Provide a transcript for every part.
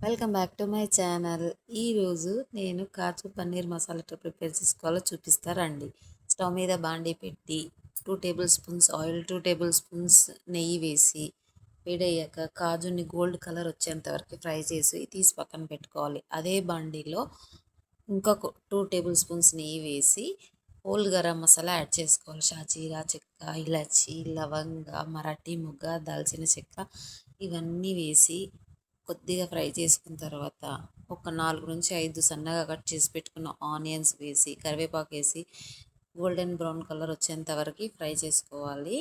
Welcome back to my channel. ఈరోజు నేను కాజు పన్నీర్ మసాలా ఎట్లా ప్రిపేర్ చేసుకోవాలో చూపిస్తారండి. స్టవ్ మీద బాండీ పెట్టి 2 table spoons oil, 2 table spoons నెయ్యి వేసి వేడయ్యాక కాజుని గోల్డ్ కలర్ వచ్చేంత వరకు ఫ్రై చేసి తీసి పక్కన పెట్టుకోవాలి. అదే బాండీలో ఇంకొక 2 టేబుల్ స్పూన్స్ నెయ్యి వేసి హోల్ గరం మసాలా యాడ్ చేసుకోవాలి. షాజీరా, చెక్క, ఇలాచి, లవంగ, మరాఠీ మొగ్గ, దాల్చిన చెక్క ఇవన్నీ వేసి కొద్దిగా ఫ్రై చేసుకున్న తర్వాత ఒక 4 నుంచి 5 సన్నగా కట్ చేసి పెట్టుకున్న ఆనియన్స్ వేసి కరివేపాకు వేసి గోల్డెన్ బ్రౌన్ కలర్ వచ్చేంత వరకు ఫ్రై చేసుకోవాలి.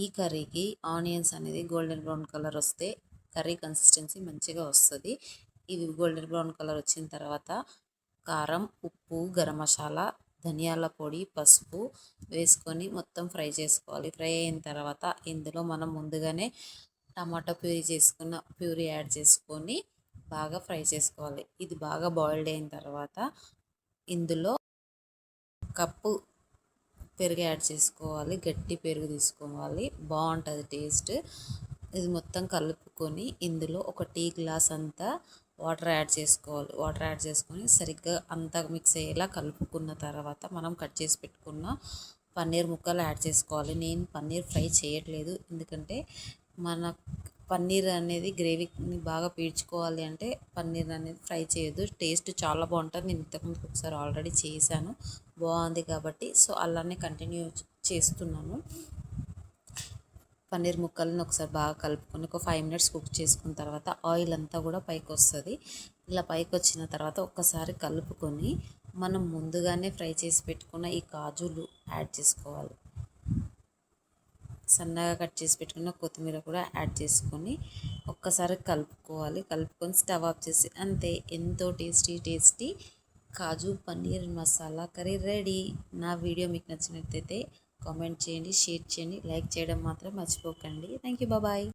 ఈ కర్రీకి ఆనియన్స్ అనేది గోల్డెన్ బ్రౌన్ కలర్ వస్తే కర్రీ కన్సిస్టెన్సీ మంచిగా వస్తుంది. ఇవి గోల్డెన్ బ్రౌన్ కలర్ వచ్చిన తర్వాత కారం, ఉప్పు, గరం మసాలా, ధనియాల పొడి, పసుపు వేసుకొని మొత్తం ఫ్రై చేసుకోవాలి. ఫ్రై అయిన తర్వాత ఇందులో మనం ముందుగానే టమాటా ప్యూరీ యాడ్ చేసుకొని బాగా ఫ్రై చేసుకోవాలి. ఇది బాగా బాయిల్డ్ అయిన తర్వాత ఇందులో కప్పు పెరుగు యాడ్ చేసుకోవాలి. గట్టి పెరుగు తీసుకోవాలి, బాగుంటుంది టేస్ట్. ఇది మొత్తం కలుపుకొని ఇందులో ఒక టీ గ్లాస్ అంతా వాటర్ యాడ్ చేసుకోవాలి. వాటర్ యాడ్ చేసుకొని సరిగ్గా అంతా మిక్స్ అయ్యేలా కలుపుకున్న తర్వాత మనం కట్ చేసి పెట్టుకున్న పన్నీర్ ముక్కలు యాడ్ చేసుకోవాలి. నేను పన్నీర్ ఫ్రై చేయట్లేదు, ఎందుకంటే మన పన్నీర్ అనేది గ్రేవీని బాగా పీల్చుకోవాలి అంటే పన్నీర్ అనేది ఫ్రై చేయొద్దు. టేస్ట్ చాలా బాగుంటుంది. నేను ఇంతకుముందు ఒకసారి ఆల్రెడీ చేశాను, బాగుంది కాబట్టి సో అలానే కంటిన్యూ చేస్తున్నాను. పన్నీర్ ముక్కలను ఒకసారి బాగా కలుపుకొని ఒక 5 మినిట్స్ కుక్ చేసుకున్న తర్వాత ఆయిల్ అంతా కూడా పైకి వస్తుంది. ఇలా పైకి వచ్చిన తర్వాత ఒక్కసారి కలుపుకొని మనం ముందుగానే ఫ్రై చేసి పెట్టుకున్న ఈ కాజులు యాడ్ చేసుకోవాలి. సన్నగా కట్ చేసి పెట్టుకున్న కొత్తిమీర కూడా యాడ్ చేసుకొని ఒక్కసారి కలుపుకోవాలి. కలుపుకొని స్టవ్ ఆఫ్ చేసి అంతే, ఎంతో టేస్టీ కాజు పన్నీర్ మసాలా కర్రీ రెడీ. నా వీడియో మీకు నచ్చినట్లయితే కామెంట్ చేయండి, షేర్ చేయండి, లైక్ చేయడం మాత్రం మర్చిపోకండి. Thank you, bye.